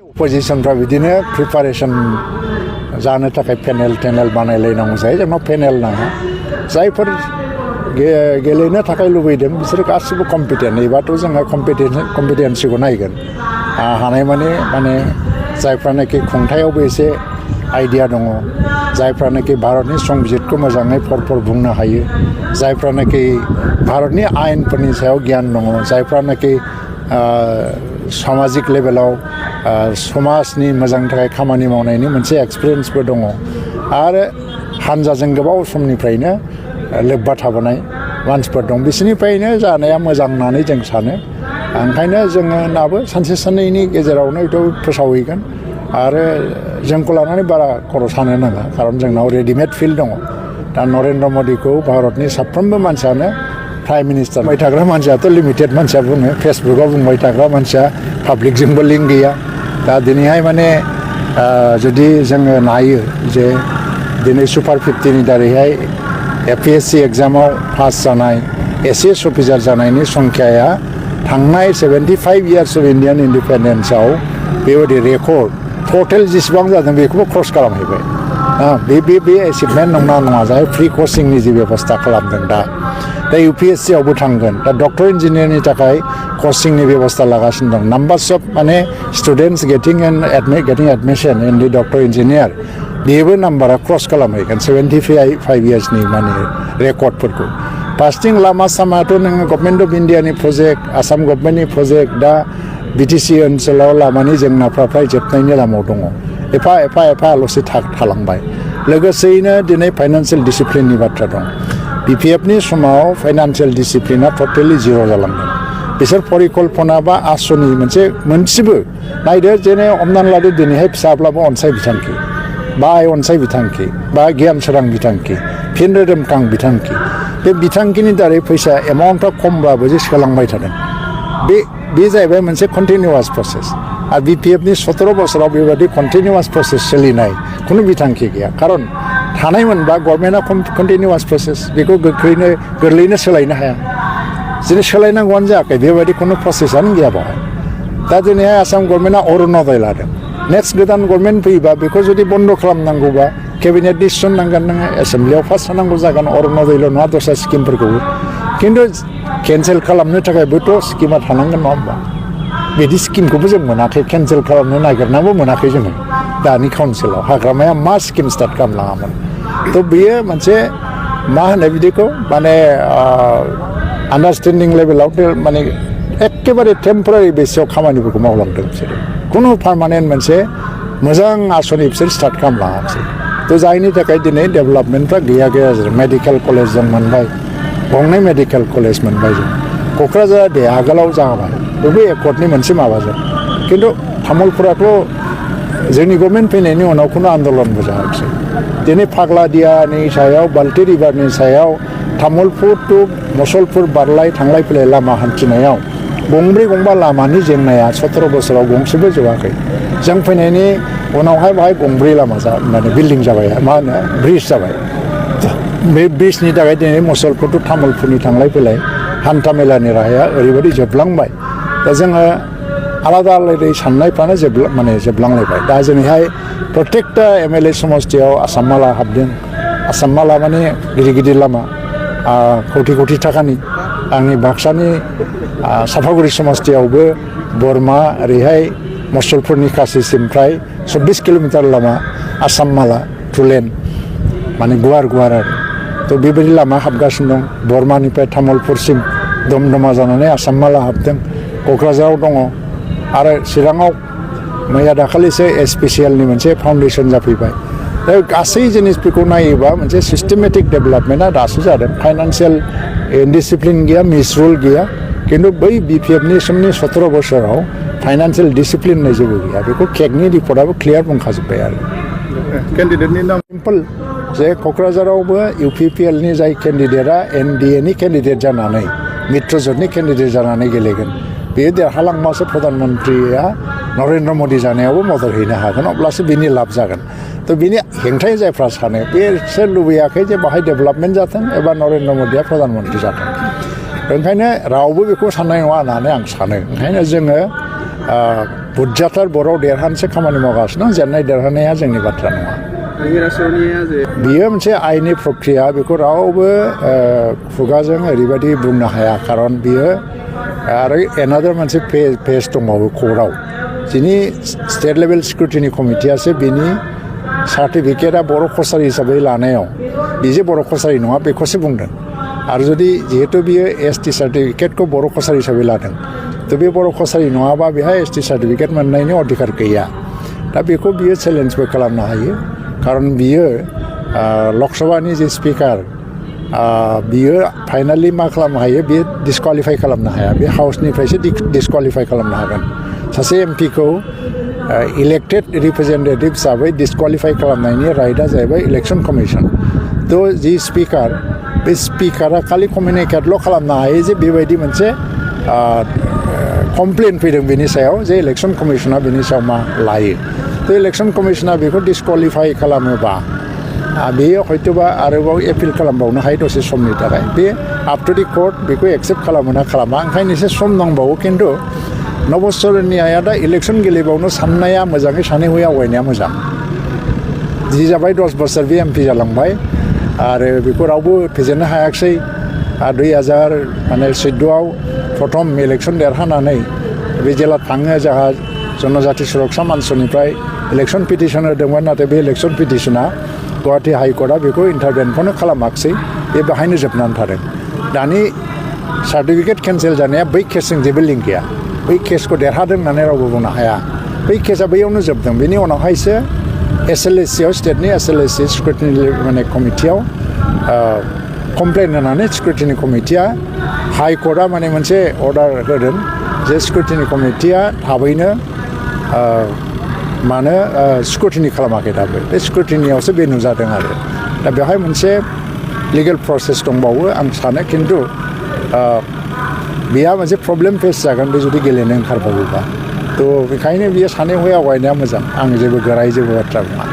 अपोजिशनफ्रा बिदिनो प्रिपारेसन जानो थाखाय पेनेल बानायलायनांगौ जायो जोंनाव पेनेल नाङा जायफोर गेलेनो थाखाय लुबैदों बिसोर गासिबो कम्पिटेन्ट एबाथ' जोङो कम्पिटेन्सिखौ नायगोन हानायमानि माने जायफ्रानाखि खुंथायावबो एसे आइडिया दङ जायफ्रानाखि भारतनि संबिजितखौ मोजाङै फर बुंनो हायो जायफ्रानाखि भारतनि आयेनफोरनि सायाव गियान दङ जायफ्रानाखि सामाजिक लेभेलाव समाजनि मोजांनि थाखाय खामानि मावनायनि मोनसे एक्सपिरियेन्सबो दङ आरो हानजाजों गोबाव समनिफ्रायनो लोब्बा थाबोनाय मानसिफोर दं बिसोरनिफ्रायनो जानाया मोजां होननानै जों सानो ओंखायनो जोङो नाबो सानसे साननैनि गेजेरावनो बेखौ फोसावहैगोन आरो जोंखौ लानानै बारा खर' सानो नाङा खारन जोंनाव रेडिमेड फिल्ड दङ दा नरेन्द्र मदिखौ भारतनि साफ्रोमबो मानसियानो प्राइम मिनिस्टार बुंबाय थाग्रा मानसियाथ' लिमिटेड मानसिया बुङो फेसबुकाव बुंबाय थाग्रा मानसिया पाब्लिकजोंबो लिंक गैया दा दिनैहाय माने जुदि जोङो नायो जे दिनै सुपार 50नि दारैहाय APSC एग्जामाव पास जानाय एसएस अफिसार जानायनि संख्याया थांनाय 75 इयार्स अफ इन्डियान इन्डिपेन्डेन्सआव बेबायदि रेकर्ड टटेल जेसेबां जादों बेखौबो क्रस खालामहैबाय बे एचिभमेन्ट नङा जाय फ्रि कचिंनि जे बेबस्था खालामदों दा UPSC आवबो थांगोन दा डक्टर इन्जिनियारनि थाखाय कचिंनि बेबस्था लागासिनो दं नाम्बार्स अफ माने students getting admission in the doctor engineer बेबो नाम्बारा क्रस खालामहैगोन 75 इयार्सनि माने रेकर्डफोरखौ फार्स्टिं लामा सामायाथ' नोङो गभर्नमेन्ट अफ इन्डियानि प्रजेक्ट आसाम गभर्नमेन्टनि प्रजेक्ट दा BTC ओनसोलाव लामानि जेंनाफ्रा फ्राय जोबनायनि लामायाव दङ एफाल'सो थालांबाय लोगोसेयैनो दिनै फाइनान्सियेल डिसिप्लिननि बाथ्रा दं BPFनि समाव फाइनान्सियेल डिसिप्लिना टटेलि जिर' जालांदों बिसोर परिकल्पना बा आसनि मोनसेबो नायदो जेने हमनानै लादो दिनैहाय फिसाब्लाबो अनसाय बिथांखि बा अनसाय बिथांखि बा गियान सोरां बिथांखि फिन रोदोमखां बिथांखि बे बिथांखिनि दारै फैसा एमाउन्टआ खमब्लाबो जे सोलांबाय थादों बे जाहैबाय मोनसे कन्टिनिउवास प्रसेस आरो BPFनि 17 बोसोराव बेबायदि कन्टिनिउवास प्रसेस सोलिनाय खुनु बिथांखि गैया खारन थानायमोनबा गभर्नमेन्टआ कन्टिनिउवास प्रसेस बेखौ गोरलैनो सोलायनो हाया जेरै सोलायनांगौआनो जायाखै बेबायदि खुनु प्रसेसआनो गैया बावहाय दा दिनैहाय आसाम गभर्नमेन्टआ अरुण'दय लादों नेक्स्ट गोदान गभर्नमेन्ट फैयोबा बेखौ जुदि बन्द खालामनांगौबा केबिनेट डिसिसन नांगोन नोङो एसेम्ब्लियाव पास जानांगौ जागोन अरुण'दयल' नङा दस्रा स्किमफोरखौबो खिन्थु केन्सेल खालामनो थाखायबोथ' स्किमा थानांगोन नङा होमबा बिदि स्किमखौबो जों मोनाखै केन्सेल खालामनो नागिरनांबो मोनाखै जोङो दानि काउन्सिलाव हाग्रामाया मा स्किम स्टार्ट खालामलाङामोन थ' बेयो मोनसे मा होनो बिदिखौ माने आन्डारस्टेन्डिं लेभेलाव माने एखेबारे टेम्परारि बेसिसाव खामानिफोरखौ मावलांदों बिसोरो खुनु पार्मानेन्ट मोनसे मोजां आसनि बिसोर स्टार्ट खालामलाङासै थ' जायनि थाखाय दिनै डेभेलपमेन्टफ्रा गैया जादों मेडिकेल कलेज जों मोनबाय गंनै मेडिकेल कलेज मोनबाय जों क'क्राझार दे आगोलाव जाबाय बेबो एकर्डनि मोनसे माबाजों खिन्थु तामुलपुराथ' जोंनि गभर्नमेन्ट फैनायनि उनाव खुनु आन्दलनबो जायाखिसै दिनै फाग्लादियानि सायाव बाल्टी रिभारनि सायाव तामुलपुर टु मुसलपुर बारलाय थांलाय फैलाय लामा हान्थिनायाव गंब्रै गंबा लामानि जेंनाया 17 बोसोराव गंसेबो जोबाखै जों फैनायनि उनावहाय बाहाय गंब्रै लामा माने बिल्डिं जाबाय मा होनो ब्रिज जाबाय बे ब्रिजनि थाखाय दिनै मुसलपुर टु तामुलपुरनि थांलाय फैलाय हान्था मेलानि राहाया ओरैबायदि जोबलांबाय दा जोङो आलादा आलादा साननायफ्रानो जोबलांलायबाय दा जोंनिहाय प्रत्येकटा MLA समस्तियाव आसाम माला हाबदों आसाम माला माने गिदिर लामा कौटि थाखानि आंनि बाक्सानि साफागुरि समस्तियावबो बरमा ओरैहाय मुसलपुरनि कासिसिम फ्राय 24 किल'मिटार लामा आसाम माला टु लेन माने गुवार आरो थ' बेबायदि लामा हाबगासिनो दं बरमानिफ्राय तामुलपुरसिम दमदमा जानानै आसाम माला हाबदों क'क्राझाराव दङ आरो चिराङाव मैया दाखालिसो SPCLनि मोनसे फाउन्डेसन जाफैबाय दा गासै जिनिसफोरखौ नायोबा मोनसे सिस्टेमेटिक डेभेलपमेन्टआ दासो जादों फाइनान्सियेल इनडिसिप्लिन गैया मिसरुल गैया खिन्थु बै BPFनि समनि 17 बोसोराव फाइनान्सियेल डिसिप्लिन होननाय जेबो गैया बेखौ केगनि रिपर्टआबो क्लियार बुंखाजोब्बाय आरो केन्डिडेटनि नाम सिम्पल जे क'क्राझारावबो UPPLनि जाय केन्डिडेटआ NDAनि केन्डिडेट जानानै मित्रजोटनि केन्डिडेट जानानै गेलेगोन बेयो देरहालांबासो प्रधान मन्त्रिया नरेन्द्र मदि जानायावबो मदद हैनो हागोन अब्लासो बिनि लाब जागोन थ' बिनि हेंथायै जायफ्रा सानो बिसोर लुबैयाखै जे बाहाय डेभेलपमेन्ट जाथों एबा नरेन्द्र मदिया प्रधान मन्त्रि जाथों ओंखायनो रावबो बेखौ साननाय नङा होननानै आं सानो ओंखायनो जोङो बुरजाथार बर'आव देरहानोसो खामानि मावगासिनो जेननाय देरहानाया जोंनि बाथ्रा नङा बियो मोनसे आयेननि प्रक्रिया बेखौ रावबो खुगाजों ओरैबायदि बुंनो हाया खारन बियो आरो एनादार मोनसे पेज दंबावो कर्टआव जिनि स्टेट लेभेल स्क्रुटिनि कमिटियासो बिनि सार्टिफिकेटआ बर' कसारि हिसाबै लानायाव बिजे बर' कसारि नङा बेखौसो बुंदों आरो जुदि जिहेतु बियो एसटि सार्टिफिकेटखौ बर' कसारि हिसाबै लादों तो बे बर' कसारि नङाबा बेहाय एसटि सार्टिफिकेट मोननायनि अधिकार गैया दा बेखौ बियो चेलेन्जबो खालामनो हायो खारन बियो लकसभानि जे स्पिकार बियो फाइनालि मा खालामनो हायो बियो डिसक्वालिफाइ खालामनो हाया बे हाउसनिफ्रायसो डिसक्वालिफाइ खालामनो हागोन सासे एमपिखौ इलेक्टेड रिप्रेजेन्टेटिभ हिसाबै डिसक्वालिफाइ खालामनायनि राइटआ जाहैबाय इलेक्सन कमिसन तो जि स्पिकार बे स्पिकारा खालि कमिउनिकेटल' खालामनो हायो जे बेबायदि मोनसे कमप्लेन फैदों बेनि सायाव जे इलेक्सन कमिसना बेनि सायाव मा लायो तो इलेक्सन कमिसना बेखौ डिसक्वालिफाइ खालामोबा बेयो हयतोबा आरोबाव एपिल खालामबावनो हायो दसे समनि थाखाय बे आप टु दि कर्ट बेखौ एक्सेप्ट खालामो ना खालामा ओंखायनो एसे सम नांबावो खिन्थु नबस्वरनिया दा इलेक्सन गेलेबावनो साननाया मोजाङै सानै हयै आवगायनाया मोजां जि जाबाय 10 बोसोर बे एमपि जालांबाय आरो बेखौ रावबो फेजेननो हायाखिसै 2014आव प्रथम इलेक्सन देरहानानै बे जेला थाङो जोंहा जनजाति सुरक्षा मन्चनिफ्राय इलेक्सन पिटिसन होदोंमोन नाथाय बे इलेक्सन पिटिसना गुवाहाटी हाइकर्टआ बेखौ इन्टारभेनखौनो खालामाखिसै बे बेहायनो जोबनानै थादों दानि सार्टिफिकेट केन्सेल जानाया बै केसजों जेबो लिंक गैया बै केसखौ देरहादों होननानै रावबो बुंनो हाया बै केसआ बैयावनो जोबदों बेनि उनावहायसो एसएलएससियाव स्टेटनि एसएलएससि स्क्रुटिनि माने कमिटियाव कमप्लेन होनानै स्क्रुटिनि कमिटिया हाइकर्टआ माने मोनसे अर्डार होदों जे स्क्रुटिनि कमिटिया थाबैनो मानो स्क्रुटिनि खालामाखै दाबो बे स्क्रुटिनियावसो बे नुजादों आरो दा बेवहाय मोनसे लिगेल प्रसेस दंबावो आं सानो खिन्थु बेहा मोनसे प्रब्लेम फेस जागोन बे जुदि गेलेनो ओंखारबावोबा तो बेखायनो बियो सानै हयै आवगायनाया मोजां आं जेबो गोरायै जेबो बाथ्रा बुङा